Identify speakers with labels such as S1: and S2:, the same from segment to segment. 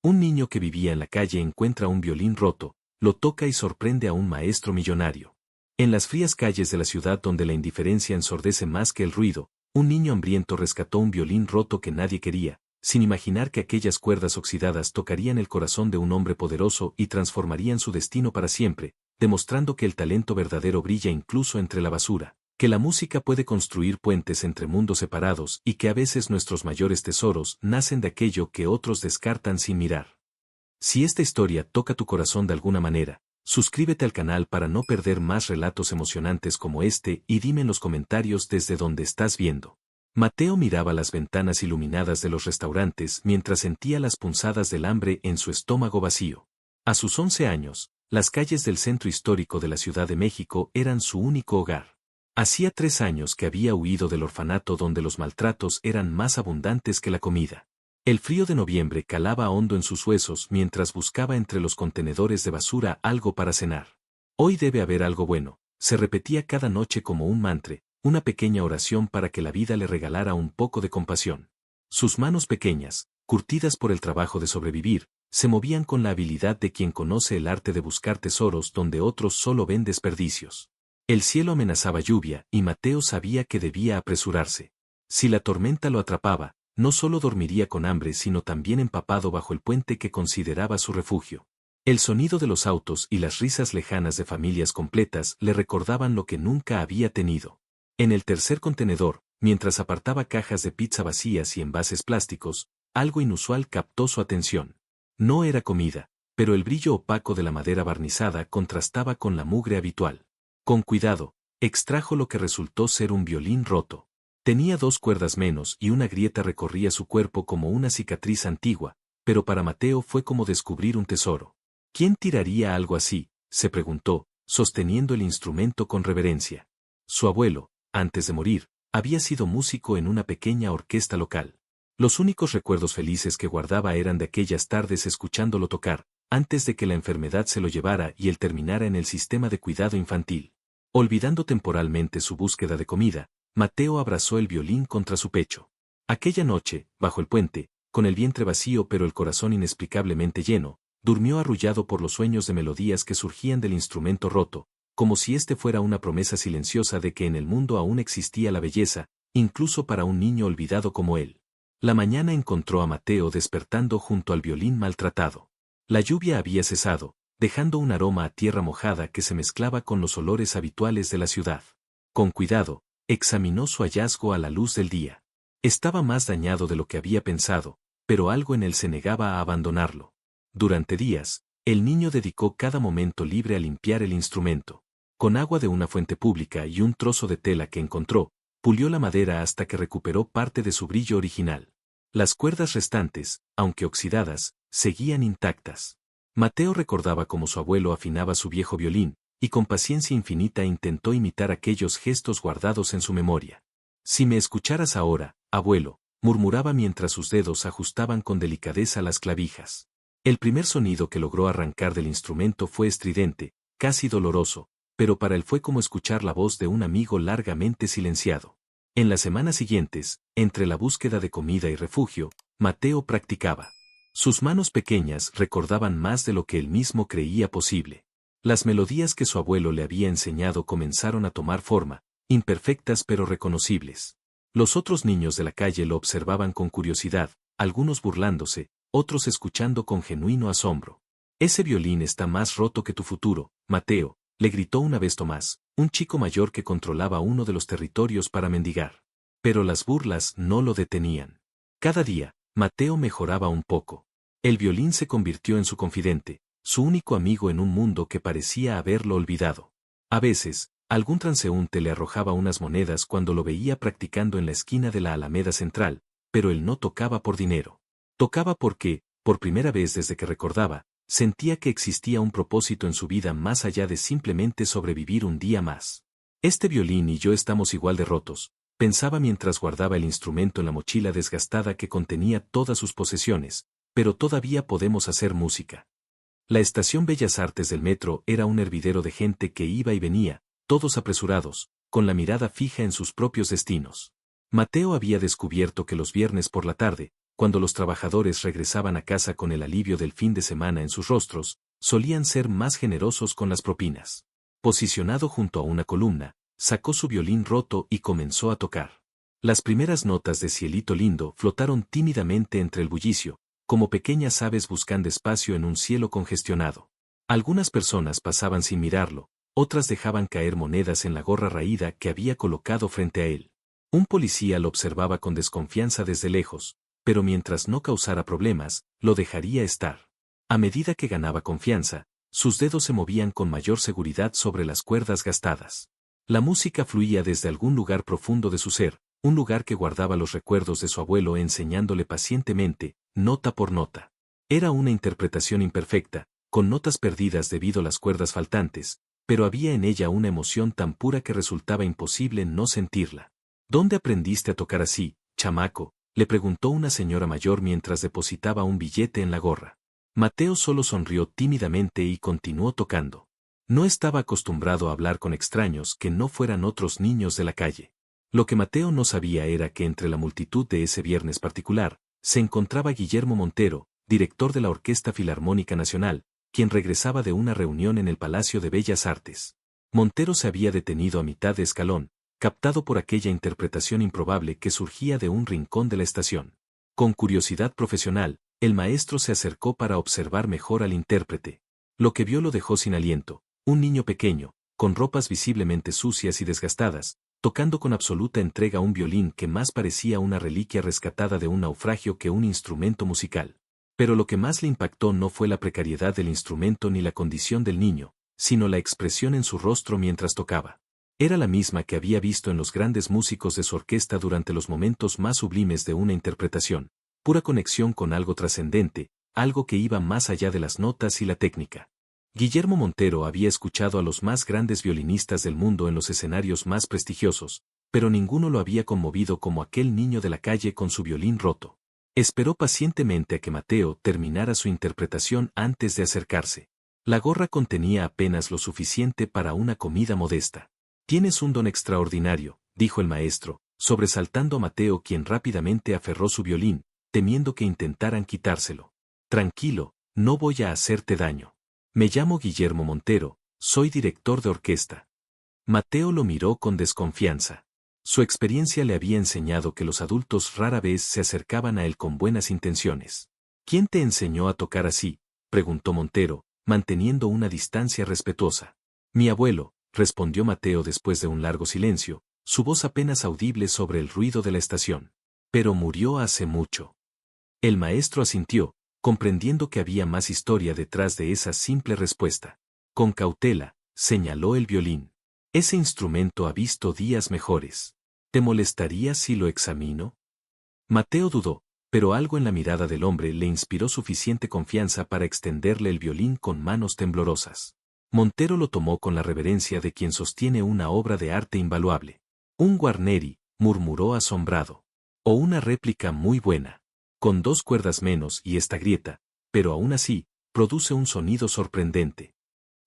S1: Un niño que vivía en la calle encuentra un violín roto, lo toca y sorprende a un maestro millonario. En las frías calles de la ciudad donde la indiferencia ensordece más que el ruido, un niño hambriento rescató un violín roto que nadie quería, sin imaginar que aquellas cuerdas oxidadas tocarían el corazón de un hombre poderoso y transformarían su destino para siempre, demostrando que el talento verdadero brilla incluso entre la basura, que la música puede construir puentes entre mundos separados y que a veces nuestros mayores tesoros nacen de aquello que otros descartan sin mirar. Si esta historia toca tu corazón de alguna manera, suscríbete al canal para no perder más relatos emocionantes como este y dime en los comentarios desde dónde estás viendo. Mateo miraba las ventanas iluminadas de los restaurantes mientras sentía las punzadas del hambre en su estómago vacío. A sus 11 años, las calles del centro histórico de la Ciudad de México eran su único hogar. Hacía 3 años que había huido del orfanato donde los maltratos eran más abundantes que la comida. El frío de noviembre calaba hondo en sus huesos mientras buscaba entre los contenedores de basura algo para cenar. Hoy debe haber algo bueno, se repetía cada noche como un mantra, una pequeña oración para que la vida le regalara un poco de compasión. Sus manos pequeñas, curtidas por el trabajo de sobrevivir, se movían con la habilidad de quien conoce el arte de buscar tesoros donde otros solo ven desperdicios. El cielo amenazaba lluvia y Mateo sabía que debía apresurarse. Si la tormenta lo atrapaba, no solo dormiría con hambre sino también empapado bajo el puente que consideraba su refugio. El sonido de los autos y las risas lejanas de familias completas le recordaban lo que nunca había tenido. En el tercer contenedor, mientras apartaba cajas de pizza vacías y envases plásticos, algo inusual captó su atención. No era comida, pero el brillo opaco de la madera barnizada contrastaba con la mugre habitual. Con cuidado, extrajo lo que resultó ser un violín roto. Tenía 2 cuerdas menos y una grieta recorría su cuerpo como una cicatriz antigua, pero para Mateo fue como descubrir un tesoro. ¿Quién tiraría algo así?, se preguntó, sosteniendo el instrumento con reverencia. Su abuelo, antes de morir, había sido músico en una pequeña orquesta local. Los únicos recuerdos felices que guardaba eran de aquellas tardes escuchándolo tocar, antes de que la enfermedad se lo llevara y él terminara en el sistema de cuidado infantil. Olvidando temporalmente su búsqueda de comida, Mateo abrazó el violín contra su pecho. Aquella noche, bajo el puente, con el vientre vacío pero el corazón inexplicablemente lleno, durmió arrullado por los sueños de melodías que surgían del instrumento roto, como si este fuera una promesa silenciosa de que en el mundo aún existía la belleza, incluso para un niño olvidado como él. La mañana encontró a Mateo despertando junto al violín maltratado. La lluvia había cesado, dejando un aroma a tierra mojada que se mezclaba con los olores habituales de la ciudad. Con cuidado, examinó su hallazgo a la luz del día. Estaba más dañado de lo que había pensado, pero algo en él se negaba a abandonarlo. Durante días, el niño dedicó cada momento libre a limpiar el instrumento. Con agua de una fuente pública y un trozo de tela que encontró, pulió la madera hasta que recuperó parte de su brillo original. Las cuerdas restantes, aunque oxidadas, seguían intactas. Mateo recordaba cómo su abuelo afinaba su viejo violín, y con paciencia infinita intentó imitar aquellos gestos guardados en su memoria. Si me escucharas ahora, abuelo, murmuraba mientras sus dedos ajustaban con delicadeza las clavijas. El primer sonido que logró arrancar del instrumento fue estridente, casi doloroso, pero para él fue como escuchar la voz de un amigo largamente silenciado. En las semanas siguientes, entre la búsqueda de comida y refugio, Mateo practicaba. Sus manos pequeñas recordaban más de lo que él mismo creía posible. Las melodías que su abuelo le había enseñado comenzaron a tomar forma, imperfectas pero reconocibles. Los otros niños de la calle lo observaban con curiosidad, algunos burlándose, otros escuchando con genuino asombro. «Ese violín está más roto que tu futuro, Mateo», le gritó una vez Tomás, un chico mayor que controlaba uno de los territorios para mendigar. Pero las burlas no lo detenían. Cada día, Mateo mejoraba un poco. El violín se convirtió en su confidente, su único amigo en un mundo que parecía haberlo olvidado. A veces, algún transeúnte le arrojaba unas monedas cuando lo veía practicando en la esquina de la Alameda Central, pero él no tocaba por dinero. Tocaba porque, por primera vez desde que recordaba, sentía que existía un propósito en su vida más allá de simplemente sobrevivir un día más. Este violín y yo estamos igual de rotos, pensaba mientras guardaba el instrumento en la mochila desgastada que contenía todas sus posesiones, pero todavía podemos hacer música. La estación Bellas Artes del metro era un hervidero de gente que iba y venía, todos apresurados, con la mirada fija en sus propios destinos. Mateo había descubierto que los viernes por la tarde, cuando los trabajadores regresaban a casa con el alivio del fin de semana en sus rostros, solían ser más generosos con las propinas. Posicionado junto a una columna, sacó su violín roto y comenzó a tocar. Las primeras notas de Cielito Lindo flotaron tímidamente entre el bullicio, como pequeñas aves buscando espacio en un cielo congestionado. Algunas personas pasaban sin mirarlo, otras dejaban caer monedas en la gorra raída que había colocado frente a él. Un policía lo observaba con desconfianza desde lejos, pero mientras no causara problemas, lo dejaría estar. A medida que ganaba confianza, sus dedos se movían con mayor seguridad sobre las cuerdas gastadas. La música fluía desde algún lugar profundo de su ser, un lugar que guardaba los recuerdos de su abuelo enseñándole pacientemente, nota por nota. Era una interpretación imperfecta, con notas perdidas debido a las cuerdas faltantes, pero había en ella una emoción tan pura que resultaba imposible no sentirla. ¿Dónde aprendiste a tocar así, chamaco?, le preguntó una señora mayor mientras depositaba un billete en la gorra. Mateo solo sonrió tímidamente y continuó tocando. No estaba acostumbrado a hablar con extraños que no fueran otros niños de la calle. Lo que Mateo no sabía era que entre la multitud de ese viernes particular, se encontraba Guillermo Montero, director de la Orquesta Filarmónica Nacional, quien regresaba de una reunión en el Palacio de Bellas Artes. Montero se había detenido a mitad de escalón, captado por aquella interpretación improbable que surgía de un rincón de la estación. Con curiosidad profesional, el maestro se acercó para observar mejor al intérprete. Lo que vio lo dejó sin aliento, un niño pequeño, con ropas visiblemente sucias y desgastadas, tocando con absoluta entrega un violín que más parecía una reliquia rescatada de un naufragio que un instrumento musical. Pero lo que más le impactó no fue la precariedad del instrumento ni la condición del niño, sino la expresión en su rostro mientras tocaba. Era la misma que había visto en los grandes músicos de su orquesta durante los momentos más sublimes de una interpretación, pura conexión con algo trascendente, algo que iba más allá de las notas y la técnica. Guillermo Montero había escuchado a los más grandes violinistas del mundo en los escenarios más prestigiosos, pero ninguno lo había conmovido como aquel niño de la calle con su violín roto. Esperó pacientemente a que Mateo terminara su interpretación antes de acercarse. La gorra contenía apenas lo suficiente para una comida modesta. «Tienes un don extraordinario», dijo el maestro, sobresaltando a Mateo, quien rápidamente aferró su violín, temiendo que intentaran quitárselo. «Tranquilo, no voy a hacerte daño. Me llamo Guillermo Montero, soy director de orquesta». Mateo lo miró con desconfianza. Su experiencia le había enseñado que los adultos rara vez se acercaban a él con buenas intenciones. «¿Quién te enseñó a tocar así?», preguntó Montero, manteniendo una distancia respetuosa. «Mi abuelo», respondió Mateo después de un largo silencio, su voz apenas audible sobre el ruido de la estación. «Pero murió hace mucho». El maestro asintió, comprendiendo que había más historia detrás de esa simple respuesta. Con cautela, señaló el violín. «Ese instrumento ha visto días mejores. ¿Te molestaría si lo examino?». Mateo dudó, pero algo en la mirada del hombre le inspiró suficiente confianza para extenderle el violín con manos temblorosas. Montero lo tomó con la reverencia de quien sostiene una obra de arte invaluable. «Un Guarneri», murmuró asombrado. «O una réplica muy buena. Con 2 cuerdas menos y esta grieta, pero aún así, produce un sonido sorprendente».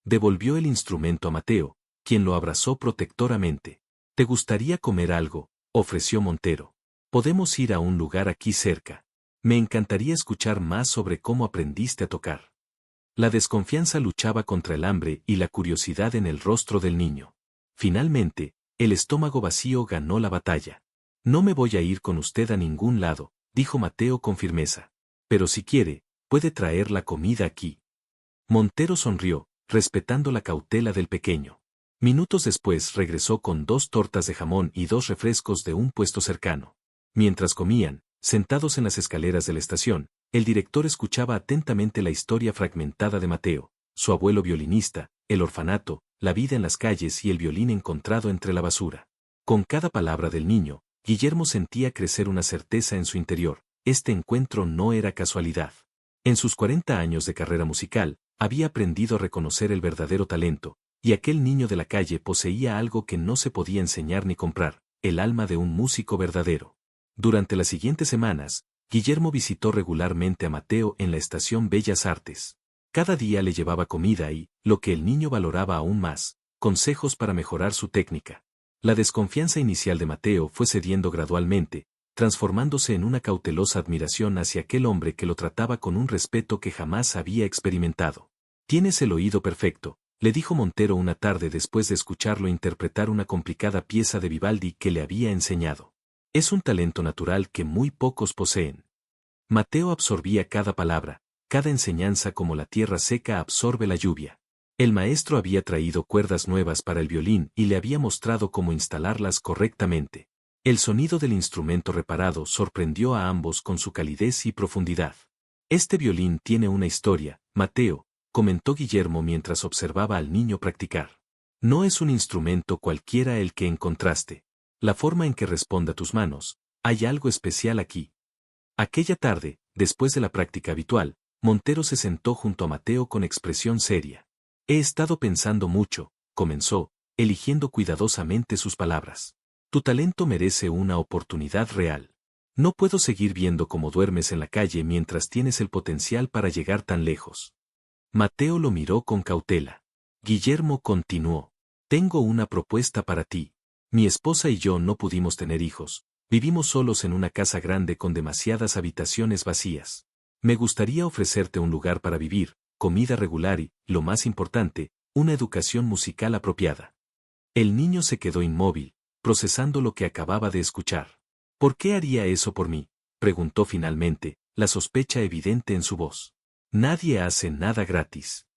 S1: Devolvió el instrumento a Mateo, quien lo abrazó protectoramente. «¿Te gustaría comer algo?», ofreció Montero. «Podemos ir a un lugar aquí cerca. Me encantaría escuchar más sobre cómo aprendiste a tocar». La desconfianza luchaba contra el hambre y la curiosidad en el rostro del niño. Finalmente, el estómago vacío ganó la batalla. «No me voy a ir con usted a ningún lado», dijo Mateo con firmeza. «Pero si quiere, puede traer la comida aquí». Montero sonrió, respetando la cautela del pequeño. Minutos después regresó con 2 tortas de jamón y 2 refrescos de un puesto cercano. Mientras comían, sentados en las escaleras de la estación, el director escuchaba atentamente la historia fragmentada de Mateo, su abuelo violinista, el orfanato, la vida en las calles y el violín encontrado entre la basura. Con cada palabra del niño, Guillermo sentía crecer una certeza en su interior: este encuentro no era casualidad. En sus 40 años de carrera musical, había aprendido a reconocer el verdadero talento, y aquel niño de la calle poseía algo que no se podía enseñar ni comprar: el alma de un músico verdadero. Durante las siguientes semanas, Guillermo visitó regularmente a Mateo en la estación Bellas Artes. Cada día le llevaba comida y, lo que el niño valoraba aún más, consejos para mejorar su técnica. La desconfianza inicial de Mateo fue cediendo gradualmente, transformándose en una cautelosa admiración hacia aquel hombre que lo trataba con un respeto que jamás había experimentado. «Tienes el oído perfecto», le dijo Montero una tarde después de escucharlo interpretar una complicada pieza de Vivaldi que le había enseñado. «Es un talento natural que muy pocos poseen». Mateo absorbía cada palabra, cada enseñanza como la tierra seca absorbe la lluvia. El maestro había traído cuerdas nuevas para el violín y le había mostrado cómo instalarlas correctamente. El sonido del instrumento reparado sorprendió a ambos con su calidez y profundidad. «Este violín tiene una historia, Mateo», comentó Guillermo mientras observaba al niño practicar. «No es un instrumento cualquiera el que encontraste. La forma en que responde a tus manos, hay algo especial aquí». Aquella tarde, después de la práctica habitual, Montero se sentó junto a Mateo con expresión seria. «He estado pensando mucho», comenzó, eligiendo cuidadosamente sus palabras. «Tu talento merece una oportunidad real. No puedo seguir viendo cómo duermes en la calle mientras tienes el potencial para llegar tan lejos». Mateo lo miró con cautela. Guillermo continuó. «Tengo una propuesta para ti. Mi esposa y yo no pudimos tener hijos. Vivimos solos en una casa grande con demasiadas habitaciones vacías. Me gustaría ofrecerte un lugar para vivir, comida regular y, lo más importante, una educación musical apropiada». El niño se quedó inmóvil, procesando lo que acababa de escuchar. «¿Por qué haría eso por mí?», preguntó finalmente, la sospecha evidente en su voz. «Nadie hace nada gratis».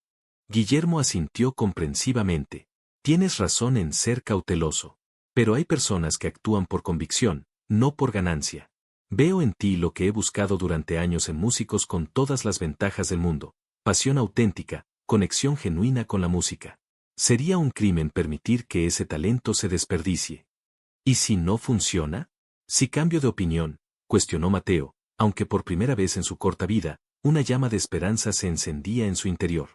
S1: Guillermo asintió comprensivamente. «Tienes razón en ser cauteloso. Pero hay personas que actúan por convicción, no por ganancia. Veo en ti lo que he buscado durante años en músicos con todas las ventajas del mundo: pasión auténtica, conexión genuina con la música. Sería un crimen permitir que ese talento se desperdicie». «¿Y si no funciona? Si cambio de opinión?», cuestionó Mateo, aunque por primera vez en su corta vida, una llama de esperanza se encendía en su interior.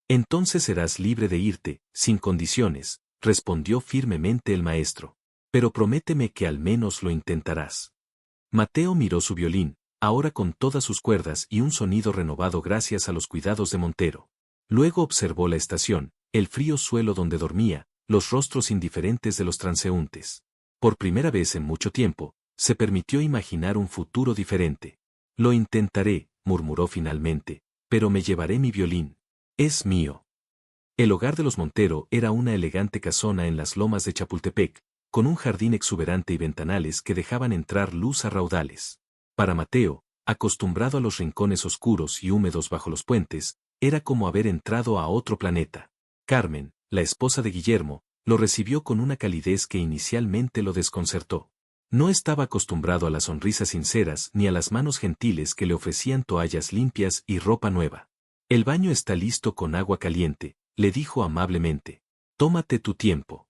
S1: «Entonces serás libre de irte, sin condiciones», respondió firmemente el maestro. «Pero prométeme que al menos lo intentarás». Mateo miró su violín, ahora con todas sus cuerdas y un sonido renovado gracias a los cuidados de Montero. Luego observó la estación, el frío suelo donde dormía, los rostros indiferentes de los transeúntes. Por primera vez en mucho tiempo, se permitió imaginar un futuro diferente. «Lo intentaré», murmuró finalmente, «pero me llevaré mi violín. Es mío». El hogar de los Montero era una elegante casona en las lomas de Chapultepec, con un jardín exuberante y ventanales que dejaban entrar luz a raudales. Para Mateo, acostumbrado a los rincones oscuros y húmedos bajo los puentes, era como haber entrado a otro planeta. Carmen, la esposa de Guillermo, lo recibió con una calidez que inicialmente lo desconcertó. No estaba acostumbrado a las sonrisas sinceras ni a las manos gentiles que le ofrecían toallas limpias y ropa nueva. «El baño está listo con agua caliente», le dijo amablemente. «Tómate tu tiempo».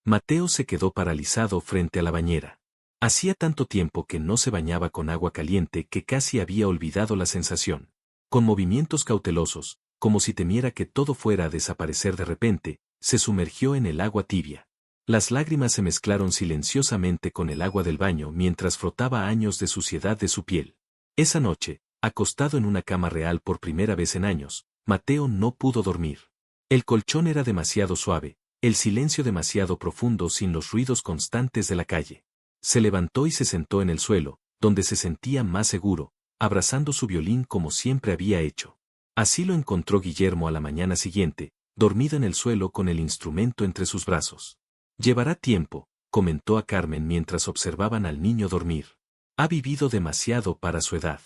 S1: Mateo se quedó paralizado frente a la bañera. Hacía tanto tiempo que no se bañaba con agua caliente que casi había olvidado la sensación. Con movimientos cautelosos, como si temiera que todo fuera a desaparecer de repente, se sumergió en el agua tibia. Las lágrimas se mezclaron silenciosamente con el agua del baño mientras frotaba años de suciedad de su piel. Esa noche, acostado en una cama real por primera vez en años, Mateo no pudo dormir. El colchón era demasiado suave, el silencio demasiado profundo sin los ruidos constantes de la calle. Se levantó y se sentó en el suelo, donde se sentía más seguro, abrazando su violín como siempre había hecho. Así lo encontró Guillermo a la mañana siguiente, dormido en el suelo con el instrumento entre sus brazos. «Llevará tiempo», comentó a Carmen mientras observaban al niño dormir. «Ha vivido demasiado para su edad».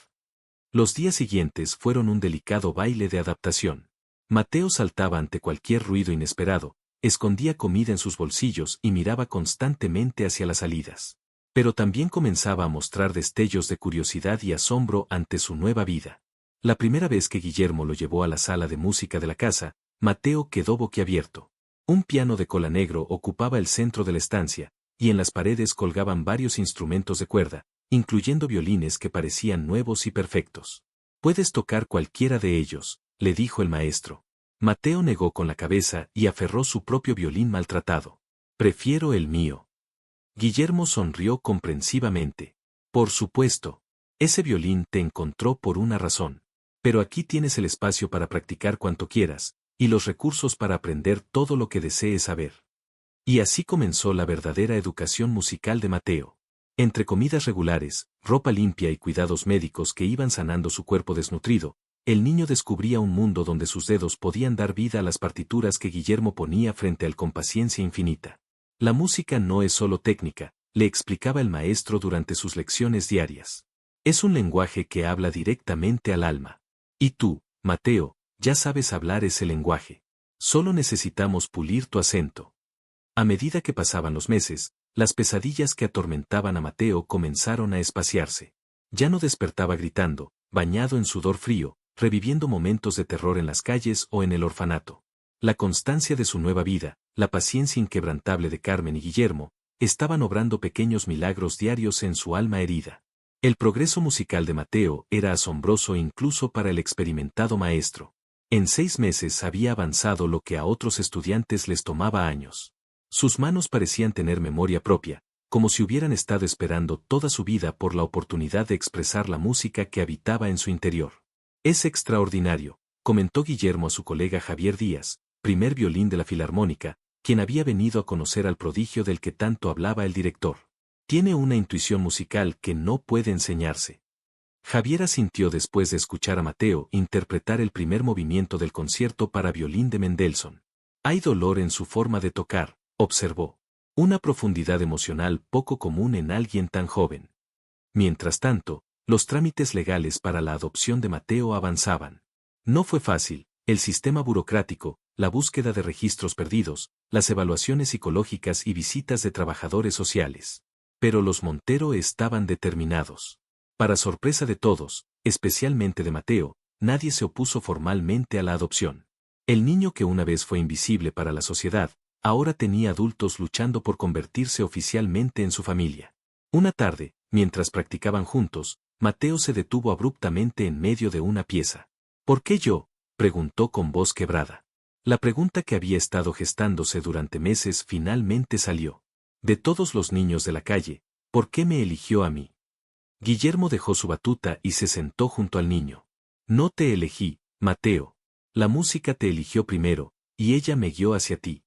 S1: Los días siguientes fueron un delicado baile de adaptación. Mateo saltaba ante cualquier ruido inesperado, escondía comida en sus bolsillos y miraba constantemente hacia las salidas. Pero también comenzaba a mostrar destellos de curiosidad y asombro ante su nueva vida. La primera vez que Guillermo lo llevó a la sala de música de la casa, Mateo quedó boquiabierto. Un piano de cola negro ocupaba el centro de la estancia, y en las paredes colgaban varios instrumentos de cuerda, incluyendo violines que parecían nuevos y perfectos. «Puedes tocar cualquiera de ellos», le dijo el maestro. Mateo negó con la cabeza y aferró su propio violín maltratado. «Prefiero el mío». Guillermo sonrió comprensivamente. «Por supuesto. Ese violín te encontró por una razón. Pero aquí tienes el espacio para practicar cuanto quieras, y los recursos para aprender todo lo que desees saber». Y así comenzó la verdadera educación musical de Mateo. Entre comidas regulares, ropa limpia y cuidados médicos que iban sanando su cuerpo desnutrido, el niño descubría un mundo donde sus dedos podían dar vida a las partituras que Guillermo ponía frente a él con paciencia infinita. La música no es solo técnica, le explicaba el maestro durante sus lecciones diarias. Es un lenguaje que habla directamente al alma. Y tú, Mateo, ya sabes hablar ese lenguaje. Solo necesitamos pulir tu acento. A medida que pasaban los meses, las pesadillas que atormentaban a Mateo comenzaron a espaciarse. Ya no despertaba gritando, bañado en sudor frío, reviviendo momentos de terror en las calles o en el orfanato. La constancia de su nueva vida, la paciencia inquebrantable de Carmen y Guillermo, estaban obrando pequeños milagros diarios en su alma herida. El progreso musical de Mateo era asombroso incluso para el experimentado maestro. En 6 meses había avanzado lo que a otros estudiantes les tomaba años. Sus manos parecían tener memoria propia, como si hubieran estado esperando toda su vida por la oportunidad de expresar la música que habitaba en su interior. Es extraordinario, comentó Guillermo a su colega Javier Díaz, primer violín de la Filarmónica, quien había venido a conocer al prodigio del que tanto hablaba el director. Tiene una intuición musical que no puede enseñarse. Javier asintió después de escuchar a Mateo interpretar el primer movimiento del concierto para violín de Mendelssohn. Hay dolor en su forma de tocar, observó. Una profundidad emocional poco común en alguien tan joven. Mientras tanto, los trámites legales para la adopción de Mateo avanzaban. No fue fácil, el sistema burocrático, la búsqueda de registros perdidos, las evaluaciones psicológicas y visitas de trabajadores sociales. Pero los Montero estaban determinados. Para sorpresa de todos, especialmente de Mateo, nadie se opuso formalmente a la adopción. El niño que una vez fue invisible para la sociedad, ahora tenía adultos luchando por convertirse oficialmente en su familia. Una tarde, mientras practicaban juntos, Mateo se detuvo abruptamente en medio de una pieza. ¿Por qué yo?, preguntó con voz quebrada. La pregunta que había estado gestándose durante meses finalmente salió. De todos los niños de la calle, ¿por qué me eligió a mí? Guillermo dejó su batuta y se sentó junto al niño. No te elegí, Mateo. La música te eligió primero, y ella me guió hacia ti.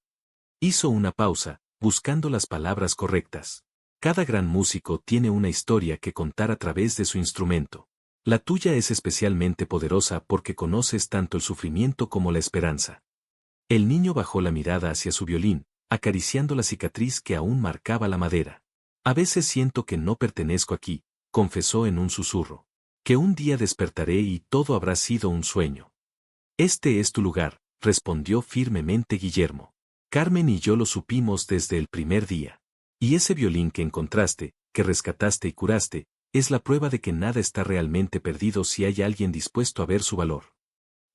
S1: Hizo una pausa, buscando las palabras correctas. Cada gran músico tiene una historia que contar a través de su instrumento. La tuya es especialmente poderosa porque conoces tanto el sufrimiento como la esperanza. El niño bajó la mirada hacia su violín, acariciando la cicatriz que aún marcaba la madera. A veces siento que no pertenezco aquí, confesó en un susurro. Que un día despertaré y todo habrá sido un sueño. Este es tu lugar, respondió firmemente Guillermo. Carmen y yo lo supimos desde el primer día. Y ese violín que encontraste, que rescataste y curaste, es la prueba de que nada está realmente perdido si hay alguien dispuesto a ver su valor.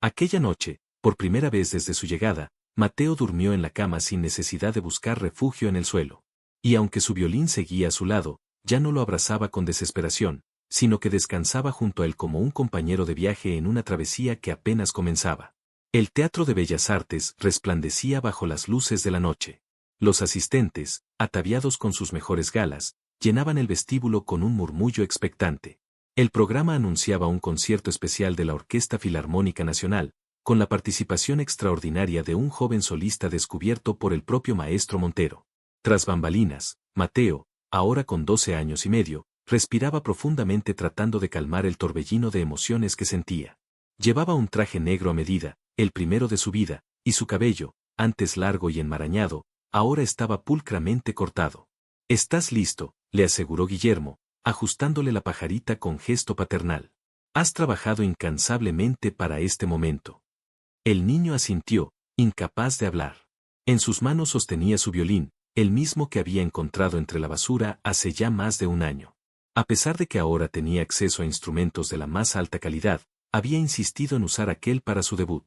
S1: Aquella noche, por primera vez desde su llegada, Mateo durmió en la cama sin necesidad de buscar refugio en el suelo. Y aunque su violín seguía a su lado, ya no lo abrazaba con desesperación, sino que descansaba junto a él como un compañero de viaje en una travesía que apenas comenzaba. El Teatro de Bellas Artes resplandecía bajo las luces de la noche. Los asistentes, ataviados con sus mejores galas, llenaban el vestíbulo con un murmullo expectante. El programa anunciaba un concierto especial de la Orquesta Filarmónica Nacional, con la participación extraordinaria de un joven solista descubierto por el propio maestro Montero. Tras bambalinas, Mateo, ahora con 12 años y medio, respiraba profundamente tratando de calmar el torbellino de emociones que sentía. Llevaba un traje negro a medida, el primero de su vida, y su cabello, antes largo y enmarañado, ahora estaba pulcramente cortado. «Estás listo», le aseguró Guillermo, ajustándole la pajarita con gesto paternal. «Has trabajado incansablemente para este momento». El niño asintió, incapaz de hablar. En sus manos sostenía su violín, el mismo que había encontrado entre la basura hace ya más de un año. A pesar de que ahora tenía acceso a instrumentos de la más alta calidad, había insistido en usar aquel para su debut.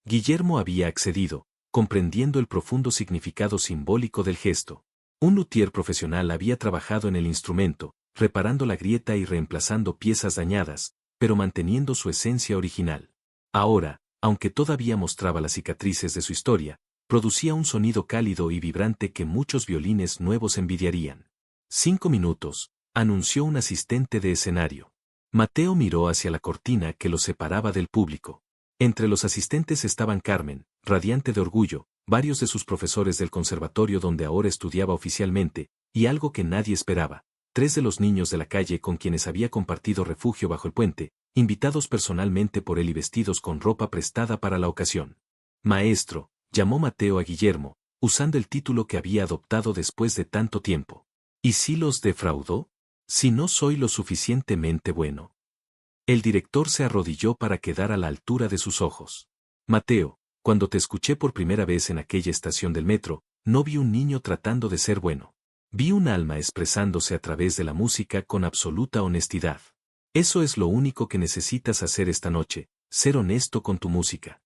S1: Guillermo había accedido, comprendiendo el profundo significado simbólico del gesto. Un luthier profesional había trabajado en el instrumento, reparando la grieta y reemplazando piezas dañadas, pero manteniendo su esencia original. Ahora, aunque todavía mostraba las cicatrices de su historia, producía un sonido cálido y vibrante que muchos violines nuevos envidiarían. 5 minutos, anunció un asistente de escenario. Mateo miró hacia la cortina que lo separaba del público. Entre los asistentes estaban Carmen, radiante de orgullo, varios de sus profesores del conservatorio donde ahora estudiaba oficialmente, y algo que nadie esperaba, 3 de los niños de la calle con quienes había compartido refugio bajo el puente, invitados personalmente por él y vestidos con ropa prestada para la ocasión. Maestro, llamó Mateo a Guillermo, usando el título que había adoptado después de tanto tiempo. ¿Y si los defraudó? Si no soy lo suficientemente bueno. El director se arrodilló para quedar a la altura de sus ojos. Mateo, cuando te escuché por primera vez en aquella estación del metro, no vi un niño tratando de ser bueno. Vi un alma expresándose a través de la música con absoluta honestidad. Eso es lo único que necesitas hacer esta noche, ser honesto con tu música.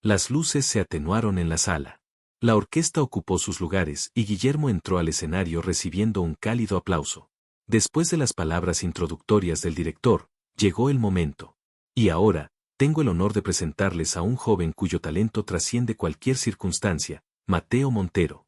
S1: Las luces se atenuaron en la sala. La orquesta ocupó sus lugares y Guillermo entró al escenario recibiendo un cálido aplauso. Después de las palabras introductorias del director, llegó el momento. Y ahora, tengo el honor de presentarles a un joven cuyo talento trasciende cualquier circunstancia, Mateo Montero.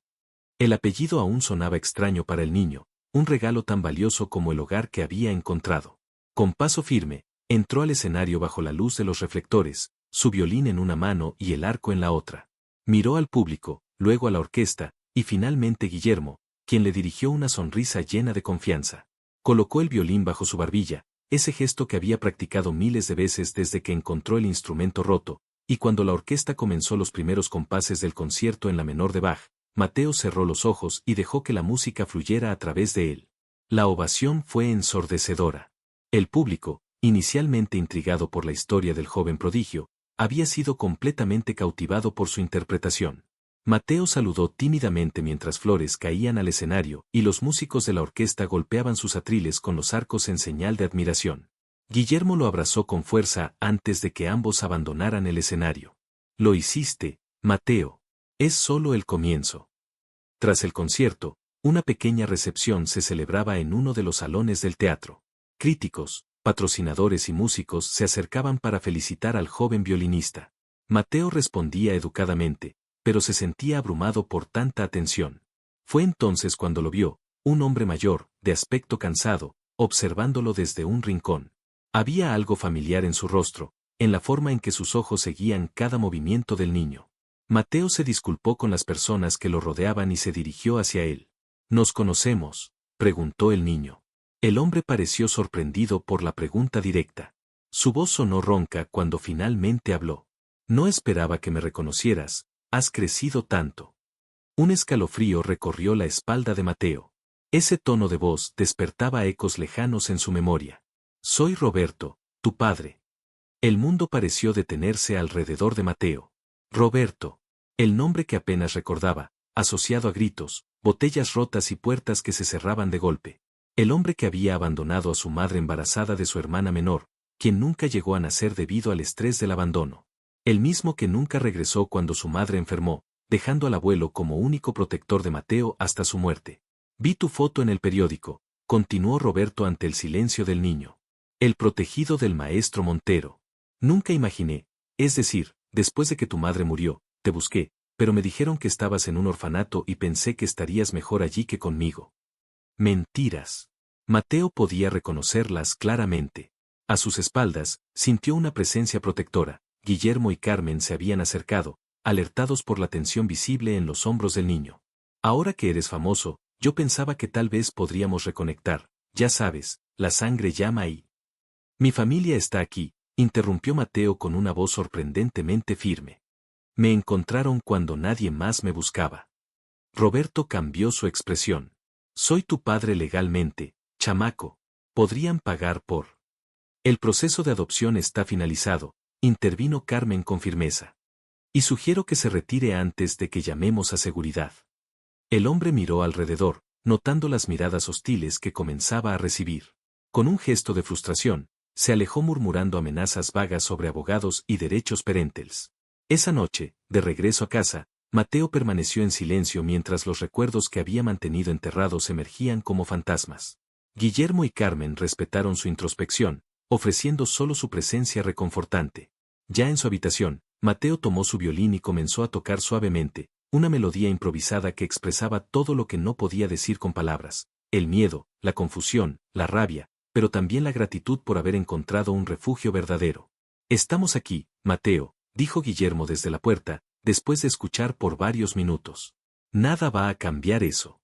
S1: El apellido aún sonaba extraño para el niño, un regalo tan valioso como el hogar que había encontrado. Con paso firme, entró al escenario bajo la luz de los reflectores, su violín en una mano y el arco en la otra. Miró al público, luego a la orquesta, y finalmente Guillermo, quien le dirigió una sonrisa llena de confianza. Colocó el violín bajo su barbilla, ese gesto que había practicado miles de veces desde que encontró el instrumento roto, y cuando la orquesta comenzó los primeros compases del concierto en la menor de Bach, Mateo cerró los ojos y dejó que la música fluyera a través de él. La ovación fue ensordecedora. El público, inicialmente intrigado por la historia del joven prodigio, había sido completamente cautivado por su interpretación. Mateo saludó tímidamente mientras flores caían al escenario y los músicos de la orquesta golpeaban sus atriles con los arcos en señal de admiración. Guillermo lo abrazó con fuerza antes de que ambos abandonaran el escenario. Lo hiciste, Mateo. Es solo el comienzo. Tras el concierto, una pequeña recepción se celebraba en uno de los salones del teatro. Críticos, patrocinadores y músicos se acercaban para felicitar al joven violinista. Mateo respondía educadamente, pero se sentía abrumado por tanta atención. Fue entonces cuando lo vio, un hombre mayor, de aspecto cansado, observándolo desde un rincón. Había algo familiar en su rostro, en la forma en que sus ojos seguían cada movimiento del niño. Mateo se disculpó con las personas que lo rodeaban y se dirigió hacia él. ¿Nos conocemos?, preguntó el niño. El hombre pareció sorprendido por la pregunta directa. Su voz sonó ronca cuando finalmente habló. No esperaba que me reconocieras, has crecido tanto. Un escalofrío recorrió la espalda de Mateo. Ese tono de voz despertaba ecos lejanos en su memoria. Soy Roberto, tu padre. El mundo pareció detenerse alrededor de Mateo. Roberto. El nombre que apenas recordaba, asociado a gritos, botellas rotas y puertas que se cerraban de golpe. El hombre que había abandonado a su madre embarazada de su hermana menor, quien nunca llegó a nacer debido al estrés del abandono. El mismo que nunca regresó cuando su madre enfermó, dejando al abuelo como único protector de Mateo hasta su muerte. Vi tu foto en el periódico, continuó Roberto ante el silencio del niño. El protegido del maestro Montero. Nunca imaginé, es decir, después de que tu madre murió, te busqué, pero me dijeron que estabas en un orfanato y pensé que estarías mejor allí que conmigo. Mentiras. Mateo podía reconocerlas claramente. A sus espaldas, sintió una presencia protectora. Guillermo y Carmen se habían acercado, alertados por la tensión visible en los hombros del niño. Ahora que eres famoso, yo pensaba que tal vez podríamos reconectar, ya sabes, la sangre llama y... Mi familia está aquí, interrumpió Mateo con una voz sorprendentemente firme. Me encontraron cuando nadie más me buscaba. Roberto cambió su expresión. Soy tu padre legalmente, chamaco. Podrían pagar por... El proceso de adopción está finalizado, intervino Carmen con firmeza. Y sugiero que se retire antes de que llamemos a seguridad. El hombre miró alrededor, notando las miradas hostiles que comenzaba a recibir. Con un gesto de frustración, se alejó murmurando amenazas vagas sobre abogados y derechos parentales. Esa noche, de regreso a casa, Mateo permaneció en silencio mientras los recuerdos que había mantenido enterrados emergían como fantasmas. Guillermo y Carmen respetaron su introspección, ofreciendo solo su presencia reconfortante. Ya en su habitación, Mateo tomó su violín y comenzó a tocar suavemente, una melodía improvisada que expresaba todo lo que no podía decir con palabras: el miedo, la confusión, la rabia, pero también la gratitud por haber encontrado un refugio verdadero. Estamos aquí, Mateo, dijo Guillermo desde la puerta, después de escuchar por varios minutos. Nada va a cambiar eso.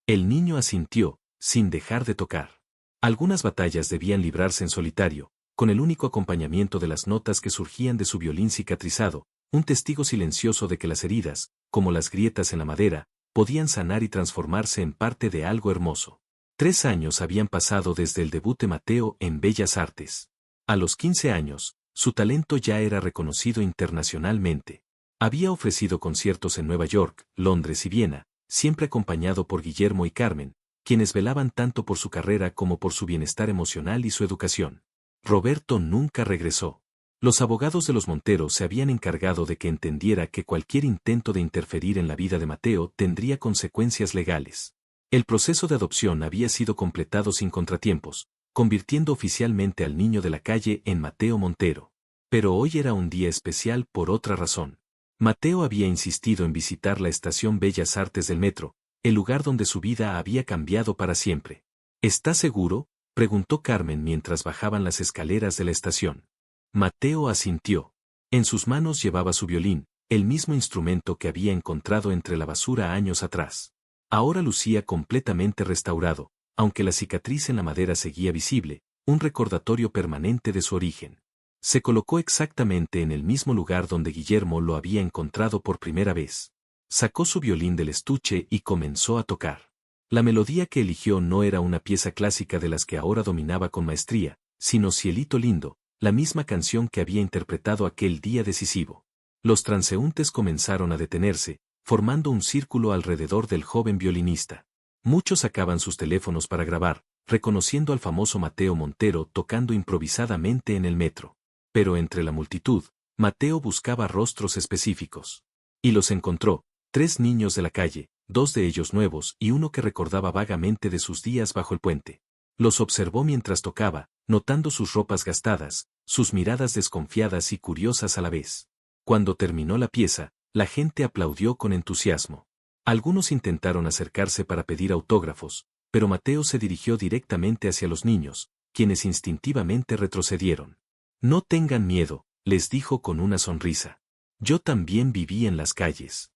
S1: El niño asintió, sin dejar de tocar. Algunas batallas debían librarse en solitario, con el único acompañamiento de las notas que surgían de su violín cicatrizado, un testigo silencioso de que las heridas, como las grietas en la madera, podían sanar y transformarse en parte de algo hermoso. 3 años habían pasado desde el debut de Mateo en Bellas Artes. A los 15 años, su talento ya era reconocido internacionalmente. Había ofrecido conciertos en Nueva York, Londres y Viena, siempre acompañado por Guillermo y Carmen, quienes velaban tanto por su carrera como por su bienestar emocional y su educación. Roberto nunca regresó. Los abogados de los Montero se habían encargado de que entendiera que cualquier intento de interferir en la vida de Mateo tendría consecuencias legales. El proceso de adopción había sido completado sin contratiempos, convirtiendo oficialmente al niño de la calle en Mateo Montero. Pero hoy era un día especial por otra razón. Mateo había insistido en visitar la estación Bellas Artes del metro, el lugar donde su vida había cambiado para siempre. ¿Estás seguro?, preguntó Carmen mientras bajaban las escaleras de la estación. Mateo asintió. En sus manos llevaba su violín, el mismo instrumento que había encontrado entre la basura años atrás. Ahora lucía completamente restaurado, aunque la cicatriz en la madera seguía visible, un recordatorio permanente de su origen. Se colocó exactamente en el mismo lugar donde Guillermo lo había encontrado por primera vez. Sacó su violín del estuche y comenzó a tocar. La melodía que eligió no era una pieza clásica de las que ahora dominaba con maestría, sino Cielito Lindo, la misma canción que había interpretado aquel día decisivo. Los transeúntes comenzaron a detenerse, formando un círculo alrededor del joven violinista. Muchos sacaban sus teléfonos para grabar, reconociendo al famoso Mateo Montero tocando improvisadamente en el metro. Pero entre la multitud, Mateo buscaba rostros específicos. Y los encontró: 3 niños de la calle, 2 de ellos nuevos y uno que recordaba vagamente de sus días bajo el puente. Los observó mientras tocaba, notando sus ropas gastadas, sus miradas desconfiadas y curiosas a la vez. Cuando terminó la pieza, la gente aplaudió con entusiasmo. Algunos intentaron acercarse para pedir autógrafos, pero Mateo se dirigió directamente hacia los niños, quienes instintivamente retrocedieron. No tengan miedo, les dijo con una sonrisa. Yo también viví en las calles.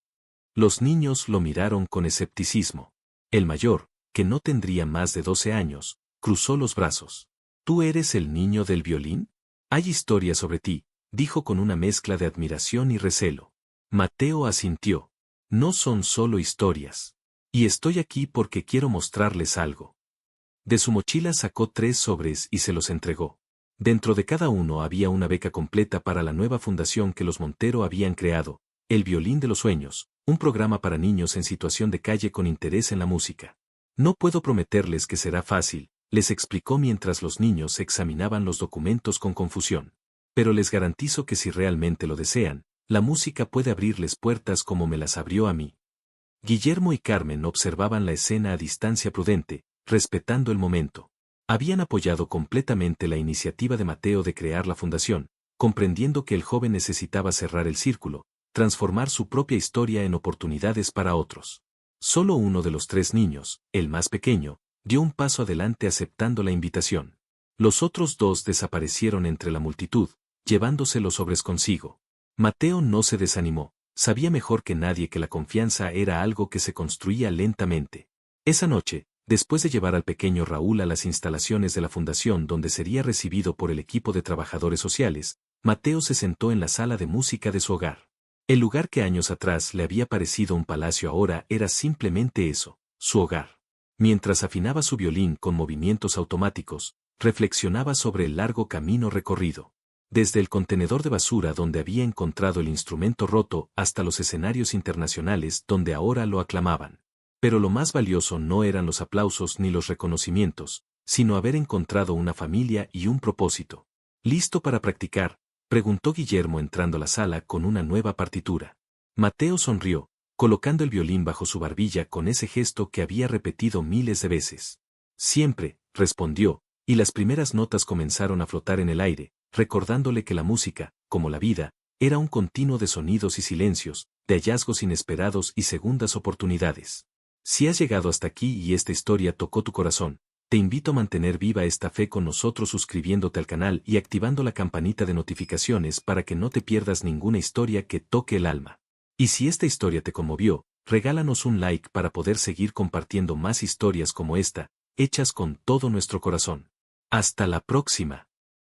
S1: Los niños lo miraron con escepticismo. El mayor, que no tendría más de 12 años, cruzó los brazos. ¿Tú eres el niño del violín? Hay historias sobre ti, dijo con una mezcla de admiración y recelo. Mateo asintió. No son solo historias. Y estoy aquí porque quiero mostrarles algo. De su mochila sacó 3 sobres y se los entregó. Dentro de cada uno había una beca completa para la nueva fundación que los Montero habían creado, El Violín de los Sueños, un programa para niños en situación de calle con interés en la música. No puedo prometerles que será fácil, les explicó mientras los niños examinaban los documentos con confusión. Pero les garantizo que si realmente lo desean, la música puede abrirles puertas como me las abrió a mí. Guillermo y Carmen observaban la escena a distancia prudente, respetando el momento. Habían apoyado completamente la iniciativa de Mateo de crear la fundación, comprendiendo que el joven necesitaba cerrar el círculo, transformar su propia historia en oportunidades para otros. Solo uno de los 3 niños, el más pequeño, dio un paso adelante aceptando la invitación. Los otros 2 desaparecieron entre la multitud, llevándose los sobres consigo. Mateo no se desanimó, sabía mejor que nadie que la confianza era algo que se construía lentamente. Esa noche, después de llevar al pequeño Raúl a las instalaciones de la fundación donde sería recibido por el equipo de trabajadores sociales, Mateo se sentó en la sala de música de su hogar. El lugar que años atrás le había parecido un palacio ahora era simplemente eso, su hogar. Mientras afinaba su violín con movimientos automáticos, reflexionaba sobre el largo camino recorrido. Desde el contenedor de basura donde había encontrado el instrumento roto hasta los escenarios internacionales donde ahora lo aclamaban. Pero lo más valioso no eran los aplausos ni los reconocimientos, sino haber encontrado una familia y un propósito. ¿Listo para practicar?, preguntó Guillermo entrando a la sala con una nueva partitura. Mateo sonrió, colocando el violín bajo su barbilla con ese gesto que había repetido miles de veces. Siempre, respondió, y las primeras notas comenzaron a flotar en el aire, recordándole que la música, como la vida, era un continuo de sonidos y silencios, de hallazgos inesperados y segundas oportunidades. Si has llegado hasta aquí y esta historia tocó tu corazón, te invito a mantener viva esta fe con nosotros suscribiéndote al canal y activando la campanita de notificaciones para que no te pierdas ninguna historia que toque el alma. Y si esta historia te conmovió, regálanos un like para poder seguir compartiendo más historias como esta, hechas con todo nuestro corazón. Hasta la próxima.